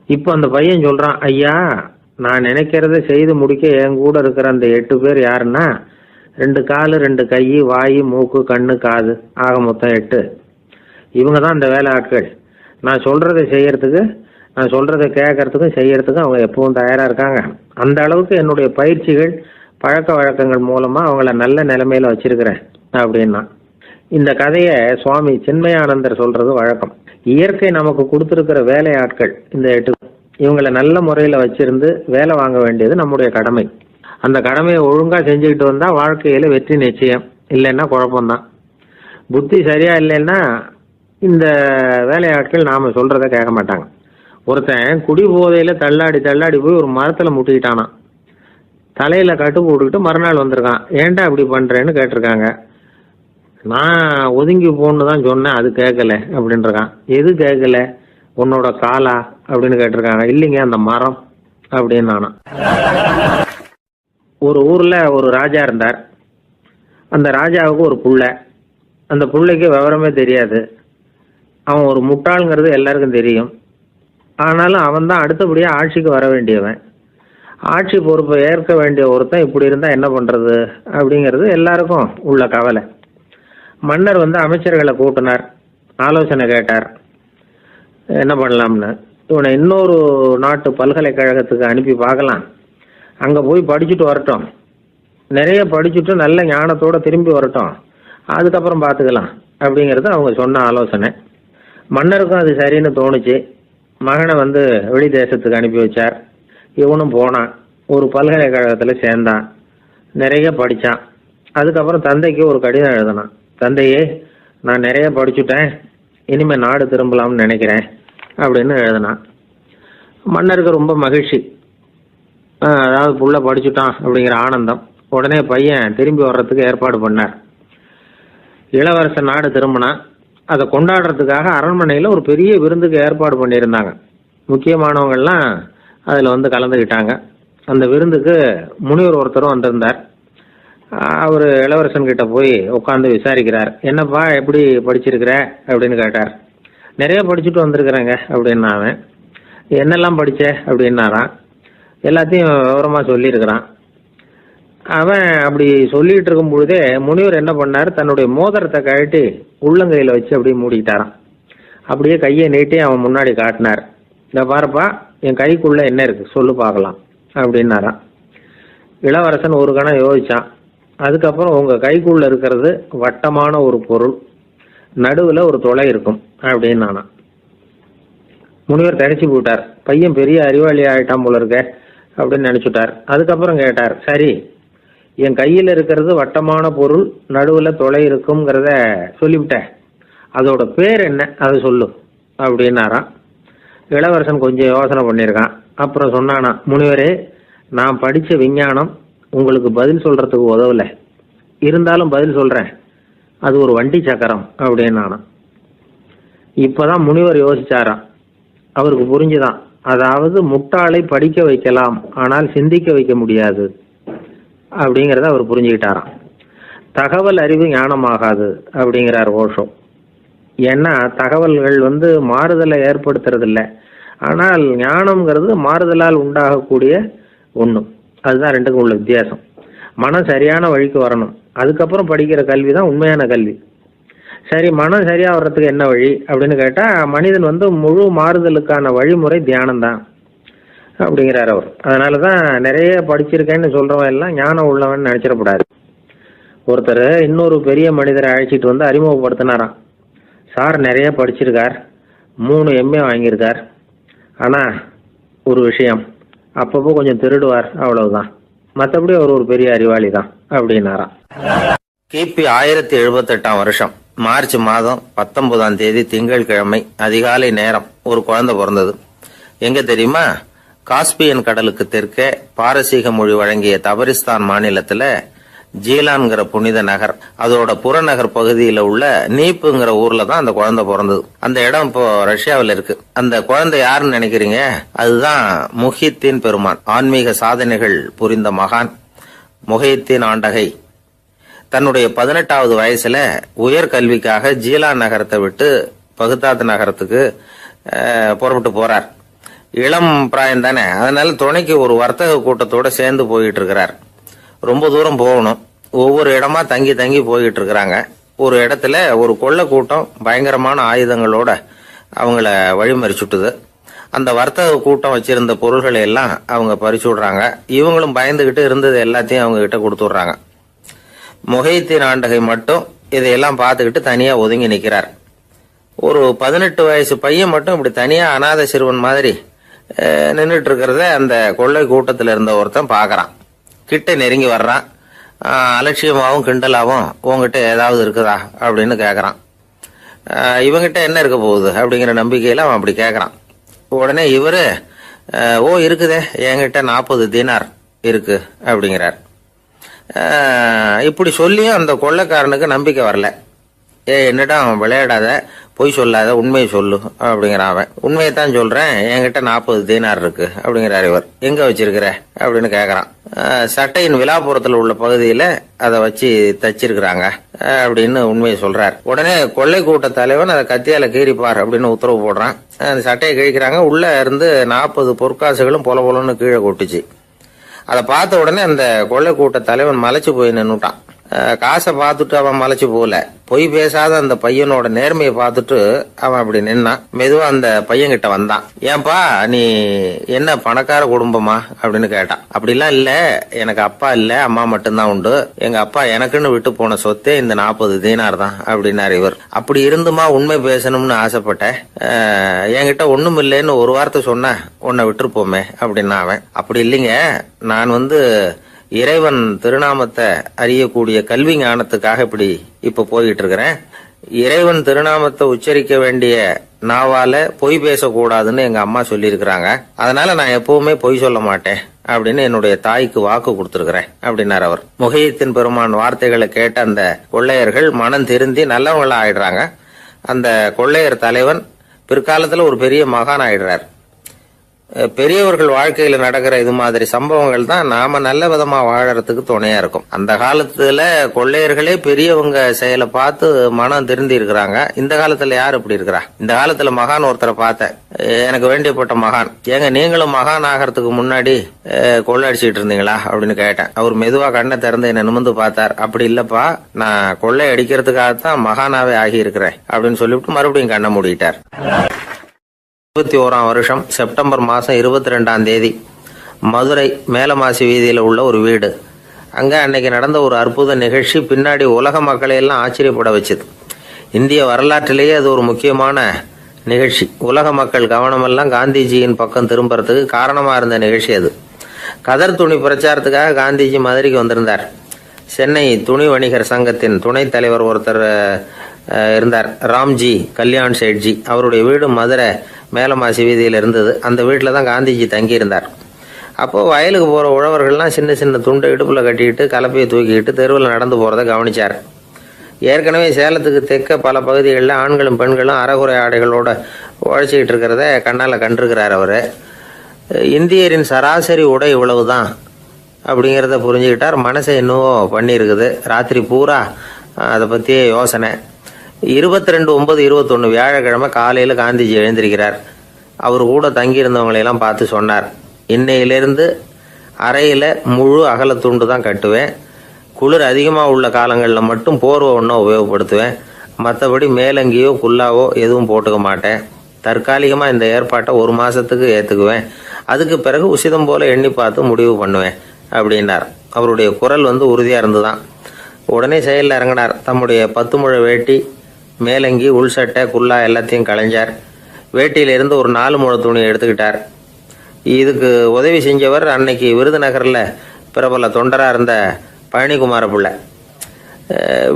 இப்போ அந்த பையன் சொல்கிறான், ஐயா, நான் நினைக்கிறத செய்து முடிக்க என் கூட இருக்கிற அந்த 8 பேர் யாருன்னா 2 கால், 2 கை, வாய், மூக்கு, கண்ணு, காது, ஆக மொத்தம் 8. இவங்க தான் அந்த வேலை ஆட்கள். நான் சொல்கிறத செய்யறதுக்கு, நான் சொல்கிறத கேட்கறதுக்கும் செய்யறதுக்கும் அவங்க எப்பவும் தயாராக இருக்காங்க. அந்த அளவுக்கு என்னுடைய பயிற்சிகள், பழக்க வழக்கங்கள் மூலமாக அவங்கள நல்ல நிலைமையில் வச்சிருக்கிறேன் அப்படின்னா. இந்த கதையை சுவாமி சின்மயானந்தர் சொல்கிறது வழக்கம். இயற்கை நமக்கு கொடுத்துருக்கிற வேலை ஆட்கள் இந்த 8. இவங்களை நல்ல முறையில் வச்சிருந்து வேலை வாங்க வேண்டியது நம்முடைய கடமை. அந்த கடமையை ஒழுங்காக செஞ்சுக்கிட்டு வந்தால் வாழ்க்கையில் வெற்றி நிச்சயம். இல்லைன்னா குழப்பம்தான். புத்தி சரியாக இல்லைன்னா இந்த வேலையாட்கள் நாம் சொல்கிறத கேட்க மாட்டாங்க. ஒருத்தன் குடி போதையில் தள்ளாடி தள்ளாடி போய் ஒரு மரத்தில் முட்டிக்கிட்டானான். தலையில் கட்டு போட்டுக்கிட்டு மறுநாள் வந்திருக்கான். ஏன்டா இப்படி பண்ணுறேன்னு கேட்டிருக்காங்க. நான் ஒதுங்கி போன்னு தான் சொன்னேன், அது கேட்கல அப்படின்றான். எது கேட்கல? உன்னோட காலா அப்படின்னு கேட்டிருக்காங்க. இல்லைங்க, அந்த மரம் அப்படின்னு நானா. ஒரு ஊரில் ஒரு ராஜா இருந்தார். அந்த ராஜாவுக்கு ஒரு புள்ளை. அந்த புள்ளைக்கு விவரமே தெரியாது. அவன் ஒரு முட்டாளுங்கிறது எல்லாருக்கும் தெரியும். ஆனாலும் அவன் தான் அடுத்தபடியாக ஆட்சிக்கு வர வேண்டியவன். ஆட்சி பொறுப்பை ஏற்க வேண்டிய ஒருத்தன் இப்படி இருந்தால் என்ன பண்ணுறது அப்படிங்கிறது எல்லாருக்கும் உள்ள கவலை. மன்னர் அமைச்சர்களை கூட்டினார், ஆலோசனை கேட்டார் என்ன பண்ணலாம்னு. இவனை இன்னொரு நாட்டு பல்கலைக்கழகத்துக்கு அனுப்பி பார்க்கலாம், அங்கே போய் படிச்சுட்டு வரட்டும், நிறைய படிச்சுட்டு நல்ல ஞானத்தோடு திரும்பி வரட்டும், அதுக்கப்புறம் பார்த்துக்கலாம் அப்படிங்கிறது அவங்க சொன்ன ஆலோசனை. மன்னருக்கும் அது சரின்னு தோணுச்சு. மகனை வெளி தேசத்துக்கு அனுப்பி வச்சார். இவனும் போனான், ஒரு பல்கலைக்கழகத்தில் சேர்ந்தான், நிறைய படித்தான். அதுக்கப்புறம் தந்தைக்கு ஒரு கடிதம் எழுதினான். தந்தையே, நான் நிறைய படிச்சுட்டேன், இனிமேல் நாடு திரும்பலாம்னு நினைக்கிறேன் அப்படின்னு எழுதினான். மன்னருக்கு ரொம்ப மகிழ்ச்சி, அதாவது புள்ள படிச்சுட்டான் அப்படிங்கிற ஆனந்தம். உடனே பையன் திரும்பி வர்றதுக்கு ஏற்பாடு பண்ணார். இளவரசன் நாடு திரும்பினான். அதை கொண்டாடுறதுக்காக அரண்மனையில் ஒரு பெரிய விருந்துக்கு ஏற்பாடு பண்ணியிருந்தாங்க. முக்கியமானவங்கள்லாம் அதில் கலந்துக்கிட்டாங்க. அந்த விருந்துக்கு முனிவர் ஒருத்தரும் வந்திருந்தார். அவர் இளவரசன் கிட்ட போய் உட்காந்து விசாரிக்கிறார். என்னப்பா, எப்படி படிச்சிருக்கிற அப்படின்னு கேட்டார். நிறைய படிச்சுட்டு வந்திருக்கிறேங்க அப்படின்னா அவன். என்னெல்லாம் படித்த அப்படின்னாரான். எல்லாத்தையும் விவரமாக சொல்லியிருக்கிறான். அவன் அப்படி சொல்லிட்டு இருக்கும் பொழுதே முனிவர் என்ன பண்ணார், தன்னுடைய மோதிரத்தை கழட்டி உள்ளங்கையில் வச்சு அப்படியே மூடிக்கிட்டாரான். அப்படியே கையை நீட்டி அவன் முன்னாடி காட்டினார். இந்த பாருப்பா, என் கைக்குள்ள என்ன இருக்கு சொல்லு பார்க்கலாம் அப்படின்னாரான். இளவரசன் ஒரு கணம் யோசிச்சான். அதுக்கப்புறம் உங்கள் கைக்குள்ள இருக்கிறது வட்டமான ஒரு பொருள், நடுவில் ஒரு துளை இருக்கும் அப்படின்னு நானான். முனிவர் தரிச்சு போட்டார். பையன் பெரிய அறிவாளி ஆகிட்டான் போல இருக்க அப்படின்னு நினச்சிட்டார். அதுக்கப்புறம் கேட்டார், சரி, என் கையில் இருக்கிறது வட்டமான பொருள், நடுவில் துளை இருக்குங்கிறத சொல்லிவிட்டேன், அதோட பேர் என்ன, அதை சொல்லு அப்படின்னாரான். இளவரசன் கொஞ்சம் யோசனை பண்ணியிருக்கான். அப்புறம் சொன்னானா, முனிவரே, நான் படித்த விஞ்ஞானம் உங்களுக்கு பதில் சொல்கிறதுக்கு உதவலை, இருந்தாலும் பதில் சொல்கிறேன், அது ஒரு வண்டி சக்கரம் அப்படின்னானா. இப்போதான் முனிவர் யோசிச்சாராம். அவருக்கு புரிஞ்சுதான், அதாவது முட்டாளை படிக்க வைக்கலாம், ஆனால் சிந்திக்க வைக்க முடியாது அப்படிங்கிறத அவர் புரிஞ்சுக்கிட்டாராம். தகவல் அறிவு ஞானமாகாது அப்படிங்கிறார் ஓஷோ. ஏன்னா தகவல்கள் மாறுதலை ஏற்படுத்துறதில்லை, ஆனால் ஞானம்ங்கிறது மாறுதலால் உண்டாகக்கூடிய ஒன்று. அதுதான் ரெண்டுக்கும் உள்ள வித்தியாசம். மனம் சரியான வழிக்கு வரணும், அதுக்கப்புறம் படிக்கிற கல்வி தான் உண்மையான கல்வி. சரி, மனம் சரியா வர்றதுக்கு என்ன வழி அப்படின்னு கேட்டால், மனிதன் முழு மாறுதலுக்கான வழிமுறை தியானம்தான் அப்படிங்கிறார் அவர். அதனால தான் நிறைய படிச்சிருக்கேன்னு சொல்கிறவன் எல்லாம் ஞானம் உள்ளவன் நினச்சிடக்கூடாது. ஒருத்தர் இன்னொரு பெரிய மனிதரை அழைச்சிட்டு அறிமுகப்படுத்தினாராம். சார் நிறைய படிச்சிருக்கார், 3 MA வாங்கியிருக்கார், ஆனால் ஒரு விஷயம், அப்பப்போ கொஞ்சம் திருடுவார், அவ்வளவுதான், மற்றபடி அவர் ஒரு பெரிய அறிவாளி தான் அப்படின்னாராம். கிபி 1078 வருஷம் மார்ச் மாதம் 19ஆம் தேதி திங்கட்கிழமை அதிகாலை நேரம் ஒரு குழந்தை பிறந்தது. எங்க தெரியுமா? காஸ்பியன் கடலுக்கு தெற்கே பாரசீக மொழி வழங்கிய தபரிஸ்தான் மாநிலத்துல ஜீலான்கிற புனித நகர், அதோட புறநகர் பகுதியில உள்ள நீப்புங்கிற ஊர்ல தான் அந்த குழந்தை பிறந்தது. அந்த இடம் இப்போ ரஷ்யாவில் இருக்கு. அந்த குழந்தை யாருன்னு நினைக்கிறீங்க? அதுதான் முஹித்தீன் பெருமான், ஆன்மீக சாதனைகள் புரிந்த மகான் முஹித்தீன் ஆண்டகை. தன்னுடைய 18வது வயசுல உயர்கல்விக்காக ஜீலான் நகரத்தை விட்டு பகுதாத் நகரத்துக்கு புறப்பட்டு போறார். இளம் பிராயம் தானே, அதனால துணைக்கு ஒரு வர்த்தக கூட்டத்தோட சேர்ந்து போயிட்டு இருக்கிறார். ரொம்ப தூரம் போகணும், ஒவ்வொரு இடமா தங்கி தங்கி போயிட்டு இருக்கிறாங்க. ஒரு இடத்துல ஒரு கொள்ளை கூட்டம் பயங்கரமான ஆயுதங்களோட அவங்கள வழிமறிச்சுட்டுது. அந்த வர்த்தக கூட்டம் வச்சிருந்த பொருள்களை எல்லாம் அவங்க பறிச்சு விடுறாங்க. இவங்களும் பயந்துகிட்டு இருந்தது எல்லாத்தையும் அவங்க கிட்ட கொடுத்துடுறாங்க. முஹித்தீன் ஆண்டகை மட்டும் இதையெல்லாம் பார்த்துக்கிட்டு தனியா ஒதுங்கி நிற்கிறார். ஒரு 18 வயசு பையன் மட்டும் இப்படி தனியா அநாத சிறுவன் மாதிரி நின்றுட்டு இருக்கிறத அந்த கொள்ளை கூட்டத்தில் இருந்த ஒருத்தன் பாக்குறான். கிட்ட நெருங்கி வர்றான். அலட்சியமாகவும் கிண்டலாகவும் உங்ககிட்ட ஏதாவது இருக்குதா அப்படின்னு கேட்கறான். இவங்கிட்ட என்ன இருக்க போகுது அப்படிங்கிற நம்பிக்கையில அவன் அப்படி கேட்கறான். உடனே இவரு, ஓ இருக்குதே, என்கிட்ட 40 தீனார் இருக்கு அப்படிங்கிறார். இப்படி சொல்லியும் அந்த கொள்ளைக்காரனுக்கு நம்பிக்கை வரல. என்னடா விளையாடாத, பொய் சொல்லாத, உண்மையை சொல்லு அப்படிங்கிறான் அவன். உண்மையைத்தான் சொல்றேன், என்கிட்ட 40 தீனார் இருக்கு அப்படிங்கிறார் இவர். எங்க வச்சிருக்கிற அப்படின்னு கேக்குறான். சட்டையின் விழாப்புறத்துல உள்ள பகுதியில அதை வச்சு தச்சிருக்கிறாங்க அப்படின்னு உண்மையை சொல்றார். உடனே கொள்ளை கூட்ட தலைவன் அதை கத்தியால கீறிப்பார் அப்படின்னு உத்தரவு போடுறான். அந்த சட்டையை கிழிக்கிறாங்க. உள்ள இருந்து 40 பொற்காசுகளும் பொல பொலன்னு கீழே கொட்டுச்சு. அதை பார்த்த உடனே அந்த கொள்ளை கூட்ட தலைவன் மலைச்சு போய் நின்னுட்டான். காசை பார்த்துட்டு அவன் மலைச்சு போகல, பொய் பேசாத அந்த பையனோட நேர்மையை பார்த்துட்டு அவன் அப்படி நின்னான். மெதுவா அந்த பையன்கிட்ட வந்தான். ஏன்பா நீ என்ன பணக்கார குடும்பமா அப்படின்னு கேட்டான். அப்படிலாம் இல்ல, எனக்கு அப்பா இல்ல, அம்மா மட்டும்தான் உண்டு. எங்க அப்பா எனக்குன்னு விட்டு போன சொத்தே இந்த 40 தீனார் தான் அப்படின்னாரு இவர். அப்படி இருந்துமா உண்மை பேசணும்னு ஆசைப்பட்டேன், என்கிட்ட ஒண்ணும் இல்லைன்னு ஒரு வார்த்தை சொன்ன உன்னை விட்டுருப்போமே அப்படின்னா அவன். அப்படி இல்லைங்க, நான் இறைவன் திருநாமத்தை அறியக்கூடிய கல்வி ஞானத்துக்காக இப்ப போயிட்டு இருக்கிறேன். இறைவன் திருநாமத்தை உச்சரிக்க வேண்டிய நாவால பொய் பேசக்கூடாதுன்னு எங்க அம்மா சொல்லியிருக்கிறாங்க. அதனால நான் எப்பவுமே பொய் சொல்ல மாட்டேன் அப்படின்னு என்னுடைய தாய்க்கு வாக்கு கொடுத்திருக்கிறேன் அப்படின்னார் அவர். முகையத்தின் பெருமான் வார்த்தைகளை கேட்ட அந்த கொள்ளையர்கள் மனம் திருந்தி நல்லவங்களா ஆயிடுறாங்க. அந்த கொள்ளையர் தலைவன் பிற்காலத்துல ஒரு பெரிய மகான் ஆயிடுறார். பெரியவர்கள் வாழ்க்கையில நடக்கிற இது மாதிரி சம்பவங்கள் தான் நாம நல்ல விதமா வாழறதுக்கு துணையா இருக்கும். அந்த காலத்துல கொள்ளையர்களே பெரியவங்க செயலை பார்த்து மனம் திருந்தி இருக்கிறாங்க. இந்த காலத்துல யாரு இப்படி இருக்கிறா? இந்த காலத்துல மகான் ஒருத்தரை பார்த்தேன், எனக்கு வேண்டியப்பட்ட மகான். ஏங்க நீங்களும் மகான் ஆகிறதுக்கு முன்னாடி கொள்ளை அடிச்சுட்டு இருந்தீங்களா அப்படின்னு கேட்டேன். அவர் மெதுவா கண்ணை திறந்து என்ன நிமிந்து பார்த்தார். அப்படி இல்லப்பா, நான் கொள்ளை அடிக்கிறதுக்காகத்தான் மகானாவே ஆகி இருக்கிறேன் அப்படின்னு சொல்லிவிட்டு மறுபடியும் கண்ணை மூடிட்டார். 21ஆம் வருஷம் செப்டம்பர் மாதம் 22ஆம் தேதி மதுரை மேலமாசி வீதியில் உள்ள ஒரு வீடு. அங்கே அன்னைக்கு நடந்த ஒரு அற்புத நிகழ்ச்சி பின்னாடி உலக மக்களை எல்லாம் ஆச்சரியப்பட வச்சுது. இந்திய வரலாற்றிலேயே அது ஒரு முக்கியமான நிகழ்ச்சி. உலக மக்கள் கவனமெல்லாம் காந்திஜியின் பக்கம் திரும்புறதுக்கு காரணமாக இருந்த நிகழ்ச்சி அது. கதர் துணி பிரச்சாரத்துக்காக காந்திஜி மதுரைக்கு வந்திருந்தார். சென்னை துணி வணிகர் சங்கத்தின் துணைத் தலைவர் ஒருத்தர் இருந்தார், ராம்ஜி கல்யாண் சேட்ஜி. அவருடைய வீடு மதுரை மேலமாசி வீதியில் இருந்தது. அந்த வீட்டில் தான் காந்திஜி தங்கியிருந்தார். அப்போது வயலுக்கு போகிற உழவர்கள்லாம் சின்ன சின்ன துண்டை இடுப்பில் கட்டிக்கிட்டு கலப்பையை தூக்கிக்கிட்டு தெருவில் நடந்து போகிறத கவனித்தார். ஏற்கனவே சேலத்துக்கு தெற்க பல பகுதிகளில் ஆண்களும் பெண்களும் அறகுறை ஆடைகளோடு உழைச்சிக்கிட்டு இருக்கிறத கண்ணால் கண்டிருக்கிறார் அவர். இந்தியரின் சராசரி உடை இவ்வளவு தான் அப்படிங்கிறத புரிஞ்சுக்கிட்டார். மனசை என்னவோ பண்ணியிருக்குது. ராத்திரி பூரா அதை பற்றியே யோசனை. 22/9/21 வியாழக்கிழமை காலையில் காந்திஜி எழுந்திருக்கிறார். அவர் கூட தங்கியிருந்தவங்களையெல்லாம் பார்த்து சொன்னார், இன்னையிலிருந்து அறையில் முழு அகலத்துண்டு தான் கட்டுவேன். குளிர் அதிகமாக உள்ள காலங்களில் மட்டும் போர்வை ஒன்றா உபயோகப்படுத்துவேன். மற்றபடி மேலங்கியோ குல்லாவோ எதுவும் போட்டுக்க மாட்டேன். தற்காலிகமாக இந்த ஏற்பாட்டை 1 மாதத்துக்கு ஏற்றுக்குவேன். அதுக்கு பிறகு உசிதம் போல் எண்ணி பார்த்து முடிவு பண்ணுவேன் அப்படின்னார். அவருடைய குரல் உறுதியாக இருந்துதான். உடனே செயலில் இறங்கினார். தம்முடைய 10 முழ வேட்டி, மேலங்கி, உள் சட்டை, குல்லா எல்லாத்தையும் களைஞ்சார். வேட்டியிலிருந்து ஒரு 4 முழ துணியை எடுத்துக்கிட்டார். இதுக்கு உதவி செஞ்சவர் அன்னைக்கு விருதுநகரில் பிரபல தொண்டராக இருந்த பழனிக்குமார பிள்ளை.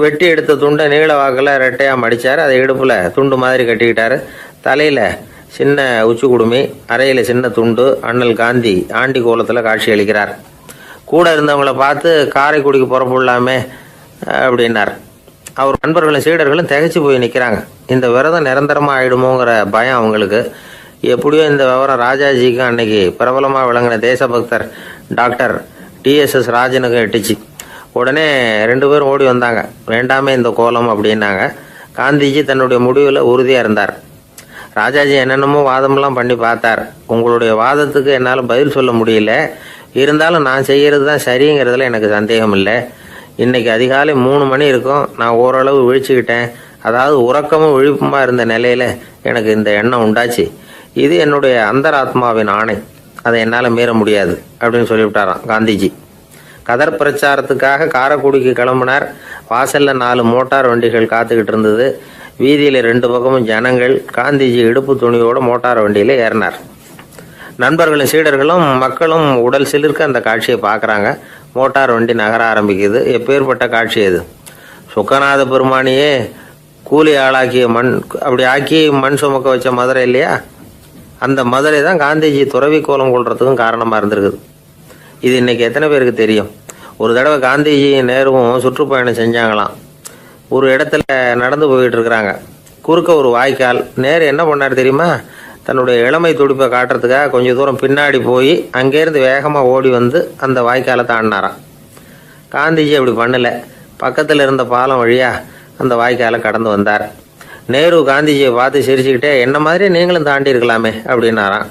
வெட்டி எடுத்த துண்டை நீள வாக்கில் ரெட்டையாக மடித்தார். அதை இடுப்பில் துண்டு மாதிரி கட்டிக்கிட்டார். தலையில் சின்ன உச்சி குடுமி, அறையில் சின்ன துண்டு. அண்ணல் காந்தி ஆண்டி கோலத்தில் காட்சி அளிக்கிறார். கூட இருந்தவங்களை பார்த்து காரைக்குடிக்கு புறப்படலாமே அப்படின்னார். அவர் நண்பர்களும் சீடர்களும் திகைச்சு போய் நிற்கிறாங்க. இந்த விரதம் நிரந்தரமாக ஆகிடுமோங்கிற பயம் அவங்களுக்கு. எப்படியோ இந்த விவரம் ராஜாஜிக்கும் அன்னைக்கு பிரபலமாக விளங்கின தேசபக்தர் டாக்டர் TSS ராஜனுக்கு எட்டுச்சு. உடனே 2 பேரும் ஓடி வந்தாங்க. வேண்டாமே இந்த கோலம் அப்படின்னாங்க. காந்திஜி தன்னுடைய முடிவில் உறுதியாக இருந்தார். ராஜாஜி என்னென்னமோ வாதமெல்லாம் பண்ணி பார்த்தார். உங்களுடைய வாதத்துக்கு என்னால் பதில் சொல்ல முடியல, இருந்தாலும் நான் செய்கிறது தான் சரிங்கிறதுல எனக்கு சந்தேகம் இல்லை. இன்னைக்கு அதிகாலை 3 மணி இருக்கும். நான் ஓரளவு விழிச்சுக்கிட்டேன். அதாவது உறக்கமும் விழிப்புமாக இருந்த நிலையில் எனக்கு இந்த எண்ணம் உண்டாச்சு. இது என்னுடைய அந்தராத்மாவின் ஆணை, அதை என்னால் மீற முடியாது அப்படின்னு சொல்லிவிட்டாராம் காந்திஜி. கதர் பிரச்சாரத்துக்காக காரைக்குடிக்கு கிளம்பினார். வாசலில் 4 மோட்டார் வண்டிகள் காத்துக்கிட்டு இருந்தது. வீதியில் 2 பக்கமும் ஜனங்கள். காந்திஜி இடுப்பு துணியோடு மோட்டார் வண்டியில் ஏறினார். நண்பர்களும் சீடர்களும் மக்களும் உடல் சிலிர்க்க அந்த காட்சியை பார்க்குறாங்க. மோட்டார் வண்டி நகர ஆரம்பிக்குது. எப்பேற்பட்ட காட்சி அது! சுக்கநாத பெருமானியே கூலி ஆளாக்கிய அப்படி ஆக்கி மண் சுமக்க வச்ச மதுரை இல்லையா, அந்த மதுரை தான் காந்திஜி துறவி கோலம் கொள்றதுக்கும் காரணமாக இருந்திருக்குது. இது இன்னைக்கு எத்தனை பேருக்கு தெரியும்? ஒரு தடவை காந்திஜி நேருவும் சுற்றுப்பயணம் செஞ்சாங்களாம். ஒரு இடத்துல நடந்து போயிட்டு இருக்கிறாங்க. குறுக்க ஒரு வாய்க்கால். நேரு என்ன பண்ணார் தெரியுமா? தன்னுடைய இளமை துடிப்பை காட்டுறதுக்காக கொஞ்சம் தூரம் பின்னாடி போய் அங்கேருந்து வேகமாக ஓடி வந்து அந்த வாய்க்காலை தாண்டினாராம். காந்திஜி அப்படி பண்ணலை. பக்கத்தில் இருந்த பாலம் வழியாக அந்த வாய்க்காலை கடந்து வந்தார். நேரு காந்திஜியை பார்த்து சிரிச்சுக்கிட்டே, என்ன மாதிரி நீங்களும் தாண்டி இருக்கலாமே அப்படின்னாராம்.